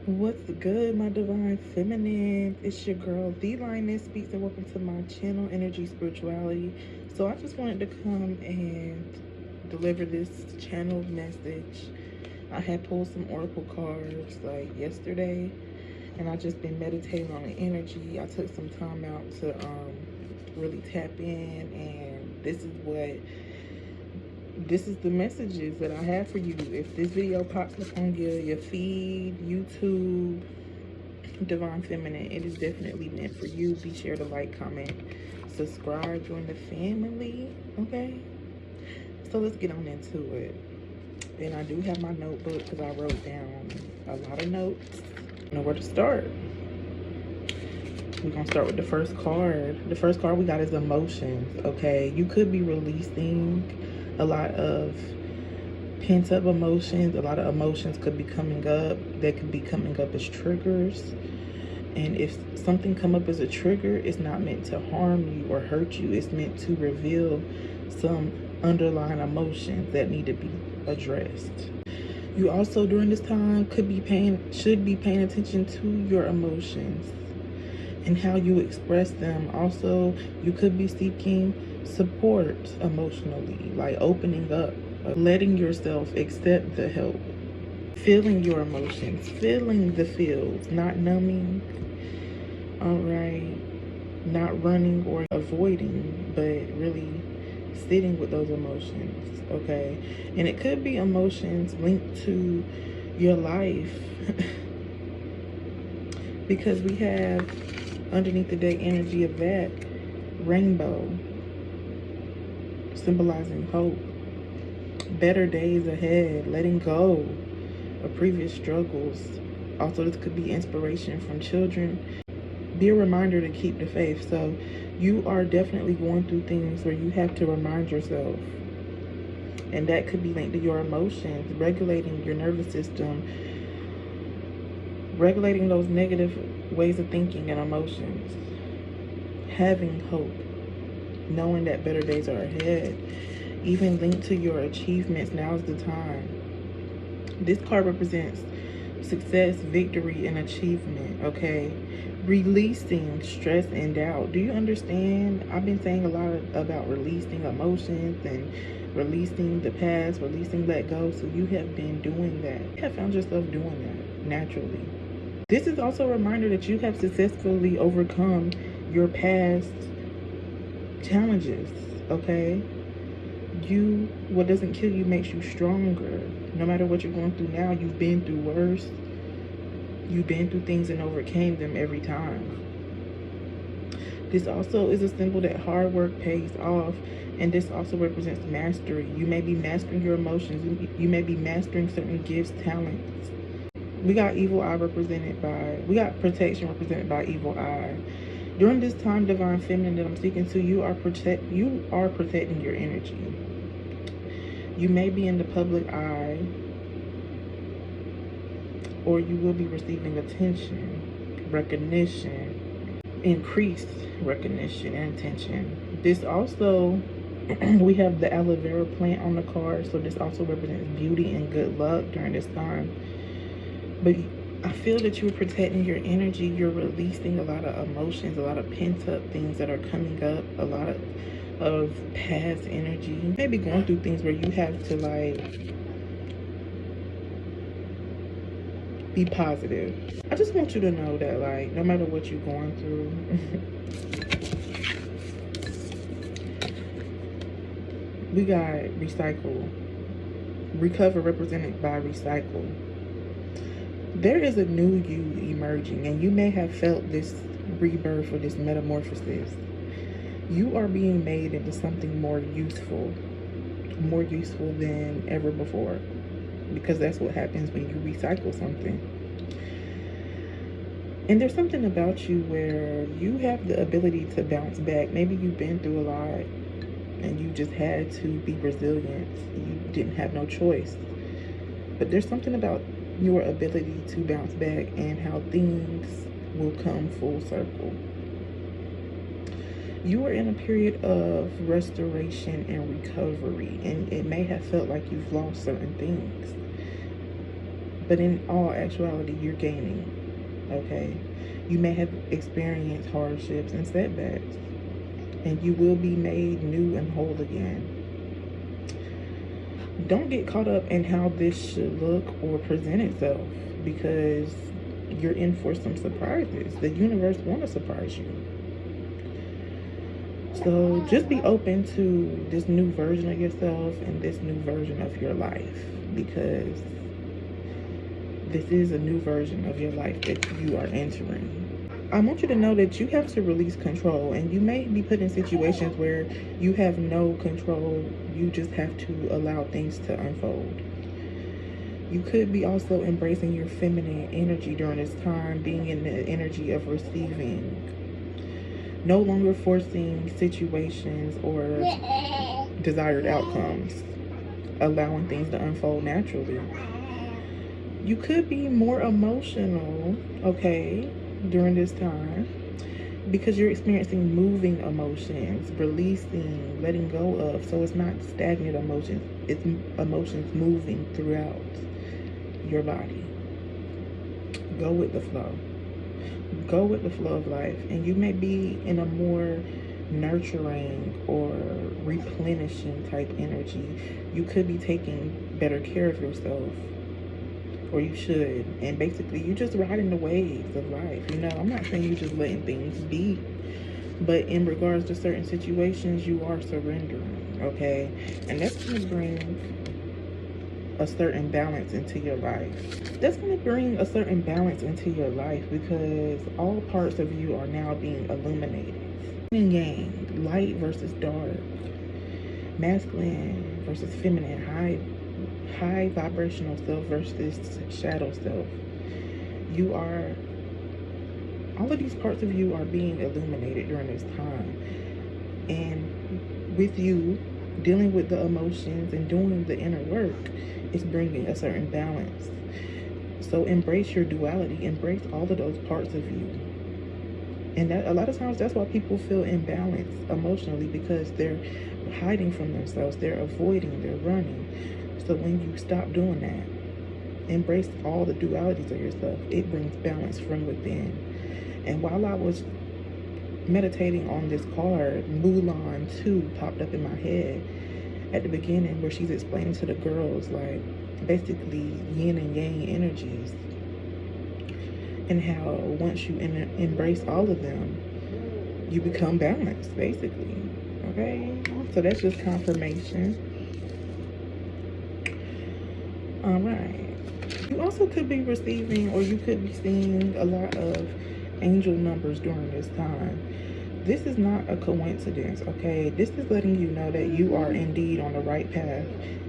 What's good, my divine feminine? It's your girl, The Lioness Speaks, and welcome to my channel, Energy Spirituality. So I just wanted to come and deliver this channel message. I had pulled some oracle cards like yesterday, and I just been meditating on the energy. I took some time out to really tap in, and this is the messages that I have for you. If this video pops up on your feed, YouTube, Divine Feminine, it is definitely meant for you. Be sure to like, comment, subscribe, join the family, okay? So let's get on into it. And I do have my notebook because I wrote down a lot of notes. I know where to start. We're gonna start with the first card. The first card we got is emotions, okay? You could be releasing a lot of pent up emotions. A lot of emotions could be coming up. They could be coming up as triggers. And if something come up as a trigger, it's not meant to harm you or hurt you. It's meant to reveal some underlying emotions that need to be addressed. You also during this time should be paying attention to your emotions and how you express them. Also, you could be seeking support emotionally, like opening up, letting yourself accept the help, feeling your emotions, feeling the feels, not numbing, all right, not running or avoiding, but really sitting with those emotions, okay? And it could be emotions linked to your life because we have underneath the day energy of that rainbow symbolizing hope, better days ahead, letting go of previous struggles. Also, this could be inspiration from children. Be a reminder to keep the faith. So you are definitely going through things where you have to remind yourself, and that could be linked to your emotions, regulating your nervous system, regulating those negative ways of thinking and emotions, having hope, knowing that better days are ahead, even linked to your achievements. Now's the time. This card represents success, victory, and achievement, okay? Releasing stress and doubt. Do you understand? I've been saying a lot about releasing emotions and releasing the past, releasing let go. So you have been doing that. You have found yourself doing that naturally. This is also a reminder that you have successfully overcome your past challenges, okay? What doesn't kill you makes you stronger. No matter what you're going through now, you've been through worse. You've been through things and overcame them every time. This also is a symbol that hard work pays off, and this also represents mastery. You may be mastering your emotions. You may be mastering certain gifts, talents. We got we got protection represented by evil eye. During this time, divine feminine that I'm speaking to, you are protecting your energy. You may be in the public eye, or you will be receiving attention, recognition, increased recognition and attention. This also, we have the aloe vera plant on the card, so this also represents beauty and good luck during this time. But I feel that you're protecting your energy. You're releasing a lot of emotions, a lot of pent-up things that are coming up, a lot of past energy. You may be going through things where you have to like be positive. I just want you to know that like no matter what you're going through, we got recycle. Recover represented by recycle. There is a new you emerging, and you may have felt this rebirth or this metamorphosis. You are being made into something more useful than ever before, because that's what happens when you recycle something. And there's something about you where you have the ability to bounce back. Maybe you've been through a lot and you just had to be resilient. You didn't have no choice. But there's something about your ability to bounce back and how things will come full circle. You are in a period of restoration and recovery, and it may have felt like you've lost certain things. but in all actuality, you're gaining, okay? You may have experienced hardships and setbacks, and you will be made new and whole again. Don't get caught up in how this should look or present itself, because you're in for some surprises. The universe want to surprise you. So just be open to this new version of yourself and this new version of your life, because this is a new version of your life that you are entering. I want you to know that you have to release control, and you may be put in situations where you have no control. You just have to allow things to unfold. You could be also embracing your feminine energy during this time, being in the energy of receiving. No longer forcing situations or desired outcomes, allowing things to unfold naturally. You could be more emotional, okay, during this time, because you're experiencing moving emotions, releasing, letting go of. So it's not stagnant emotions, it's emotions moving throughout your body. Go with the flow. Go with the flow of life, and you may be in a more nurturing or replenishing type energy. You could be taking better care of yourself, or you should, and basically you just riding the waves of life. You know, I'm not saying you just letting things be, but in regards to certain situations, you are surrendering, okay? And that's going to bring a certain balance into your life. That's going to bring a certain balance into your life, because all parts of you are now being illuminated. Yin and yang, light versus dark, masculine versus feminine, high vibrational self versus shadow self. All of these parts of you are being illuminated during this time. And with you dealing with the emotions and doing the inner work, it's bringing a certain balance. So embrace your duality, embrace all of those parts of you. And that, a lot of times, that's why people feel imbalanced emotionally, because they're hiding from themselves, they're avoiding, they're running. So when you stop doing that, embrace all the dualities of yourself, it brings balance from within. And while I was meditating on this card, Mulan 2 popped up in my head at the beginning, where she's explaining to the girls, like, basically yin and yang energies, and how once you embrace all of them, you become balanced, basically. Okay, so that's just confirmation. All right, you also could be receiving, or you could be seeing a lot of angel numbers during this time. This is not a coincidence, okay? This is letting you know that you are indeed on the right path.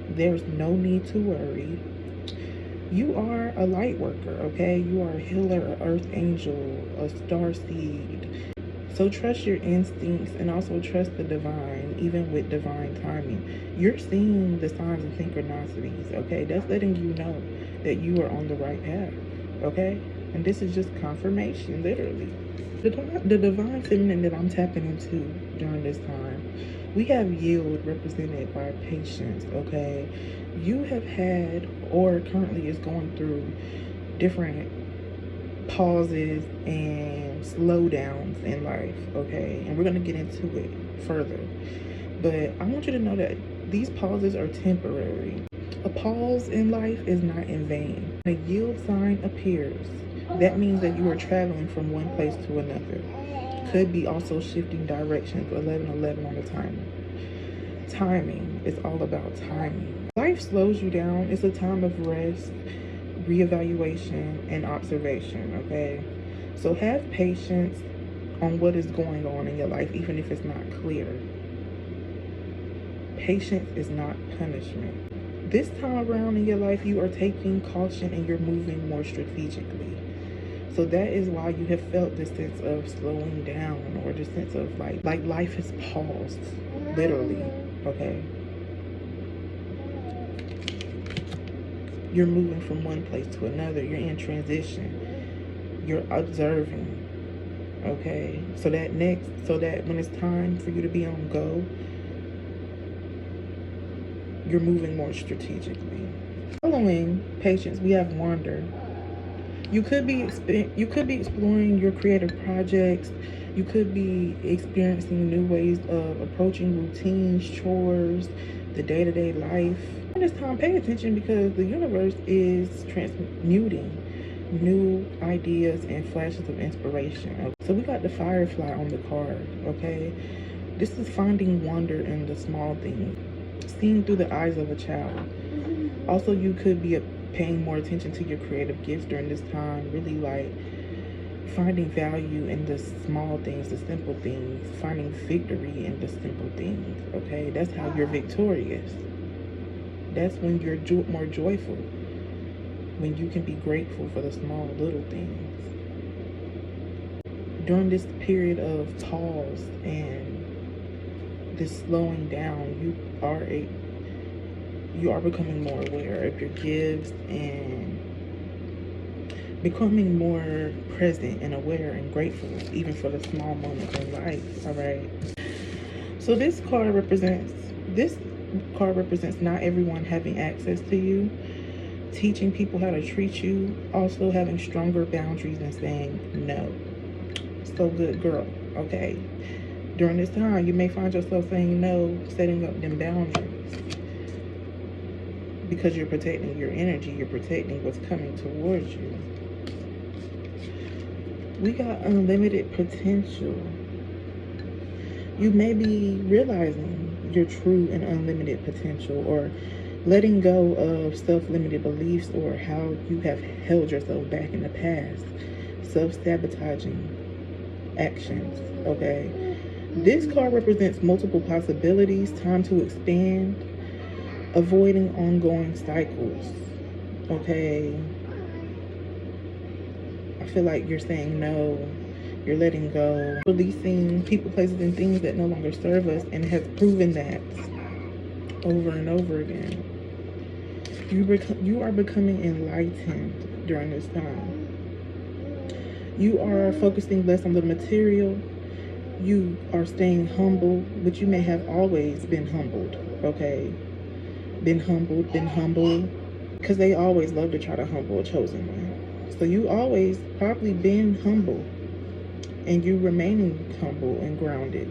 There's no need to worry. You are a light worker, okay? You are a healer, an earth angel, a star seed. So trust your instincts, and also trust the divine, even with divine timing. You're seeing the signs and synchronicities, okay? That's letting you know that you are on the right path, okay? And this is just confirmation, literally. The divine feminine that I'm tapping into during this time, we have yield, represented by patience, okay? You have had, or currently is going through, different pauses and slowdowns in life, okay? And we're going to get into it further. But I want you to know that these pauses are temporary. A pause in life is not in vain. A yield sign appears. That means that you are traveling from one place to another. Could be also shifting directions. 11:11 on the timer. Timing. It's all about timing. Life slows you down. It's a time of rest, reevaluation, and observation, okay? So have patience on what is going on in your life, even if it's not clear. Patience is not punishment. This time around in your life, you are taking caution and you're moving more strategically. So that is why you have felt this sense of slowing down, or the sense of like life has paused, literally, okay? You're moving from one place to another. You're in transition. You're observing, okay? So that when it's time for you to be on go, you're moving more strategically. Following patience, we have wander. You could be exploring your creative projects. You could be experiencing new ways of approaching routines, chores, the day-to-day life. And this time, pay attention because the universe is transmuting new ideas and flashes of inspiration. Okay? So we got the firefly on the card, okay? This is finding wonder in the small things, seeing through the eyes of a child. Also, you could be paying more attention to your creative gifts during this time, really like finding value in the small things, the simple things, finding victory in the simple things, okay? That's how you're victorious. That's when you're more joyful, when you can be grateful for the small little things. During this period of pause and this slowing down, you are becoming more aware of your gifts and becoming more present and aware and grateful even for the small moments in life. All right, so this card represents not everyone having access to you, teaching people how to treat you, also having stronger boundaries and saying no. So good, girl. Okay, during this time you may find yourself saying no, setting up them boundaries, because you're protecting your energy, you're protecting what's coming towards you. We got unlimited potential. You may be realizing your true and unlimited potential, or letting go of self-limited beliefs or how you have held yourself back in the past, self-sabotaging actions, okay? This card represents multiple possibilities, time to expand, avoiding ongoing cycles, okay? I feel like you're saying no, you're letting go, releasing people, places, and things that no longer serve us, and have proven that over and over again. You are becoming enlightened during this time. You are focusing less on the material. You are staying humble, but you may have always been humbled, okay? Been humbled, because they always love to try to humble a chosen one. So you always probably been humble, and you remaining humble and grounded.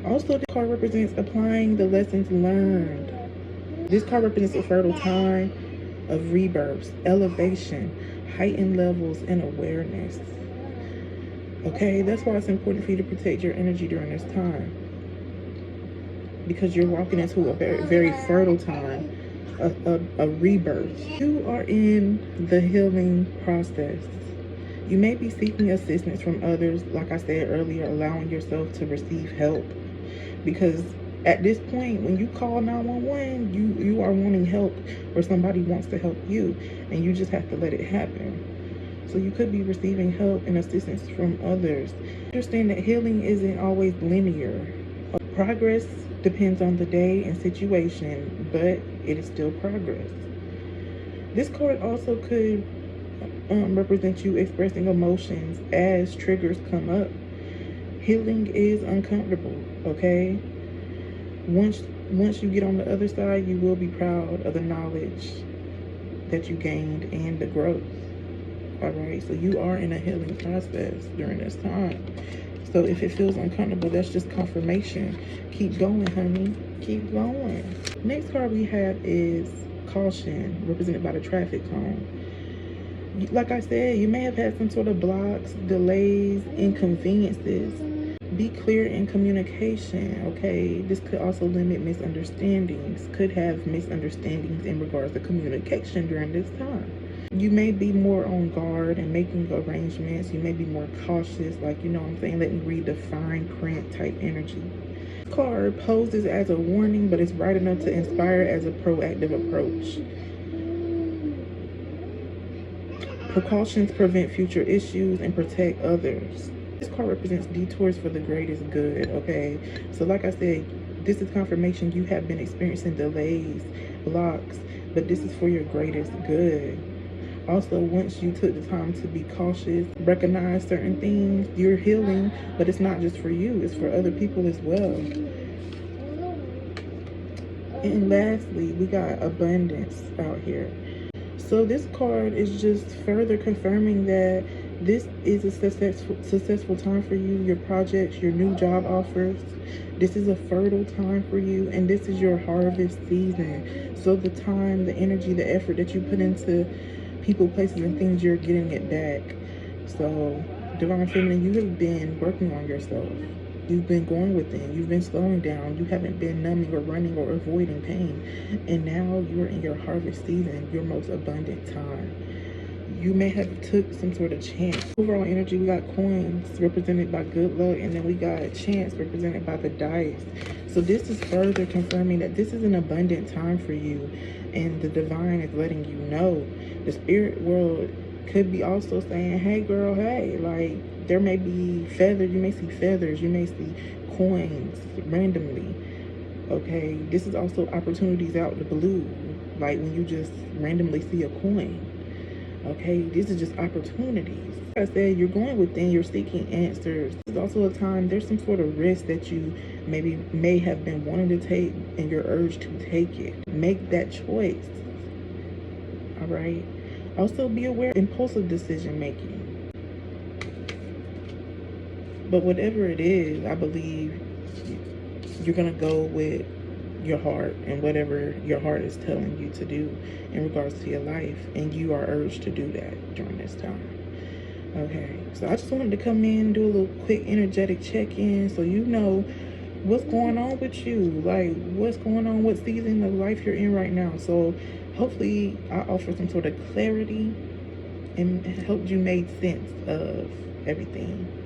Also, this card represents applying the lessons learned. This card represents a fertile time of rebirths, elevation, heightened levels, and awareness. Okay, that's why it's important for you to protect your energy during this time, because you're walking into a very, very fertile time, a rebirth. You are in the healing process. You may be seeking assistance from others, like I said earlier, allowing yourself to receive help, because at this point, when you call 911, you are wanting help, or somebody wants to help you, and you just have to let it happen. So you could be receiving help and assistance from others. Understand that healing isn't always linear. Progress depends on the day and situation, but it is still progress. This card also could represent you expressing emotions as triggers come up. Healing is uncomfortable, okay? Once you get on the other side, you will be proud of the knowledge that you gained and the growth. All right, so you are in a healing process during this time. So if it feels uncomfortable, that's just confirmation. Keep going, honey. Keep going. Next card we have is caution, represented by the traffic cone. Like I said, you may have had some sort of blocks, delays, inconveniences. Be clear in communication, okay? This could also limit misunderstandings. Could have misunderstandings in regards to communication during this time. You may be more on guard and making arrangements. You may be more cautious, like, you know what I'm saying? Let me read the fine print type energy. This card poses as a warning, but it's bright enough to inspire as a proactive approach. Precautions prevent future issues and protect others. This card represents detours for the greatest good, okay? So like I said, this is confirmation you have been experiencing delays, blocks, but this is for your greatest good. Also, once you took the time to be cautious, recognize certain things, you're healing, but it's not just for you, it's for other people as well. And lastly, we got abundance out here. So this card is just further confirming that this is a successful time for you, your projects, your new job offers. This is a fertile time for you, and this is your harvest season. So the time, the energy, the effort that you put into people, places, and things, you're getting it back. So Divine Feminine, you have been working on yourself. You've been going within. You've been slowing down. You haven't been numbing or running or avoiding pain. And now you're in your harvest season, your most abundant time. You may have took some sort of chance. Overall energy, we got coins represented by good luck, and then we got chance represented by the dice. So this is further confirming that this is an abundant time for you, and the divine is letting you know. The spirit world could be also saying, hey girl, hey, like there may be feathers, you may see feathers, you may see coins randomly. Okay, this is also opportunities out the blue, like when you just randomly see a coin. Okay, this is just opportunities. Like I said, you're going within, you're seeking answers. It's also a time, there's some sort of risk that you may have been wanting to take, and your urge to take it. Make that choice. All right. Also be aware of impulsive decision making. But whatever it is, I believe you're going to go with your heart and whatever your heart is telling you to do in regards to your life. And you are urged to do that during this time. Okay, so I just wanted to come in, do a little quick energetic check-in so you know what's going on with you. Like, what's going on, what season of life you're in right now. So hopefully I offer some sort of clarity and helped you make sense of everything.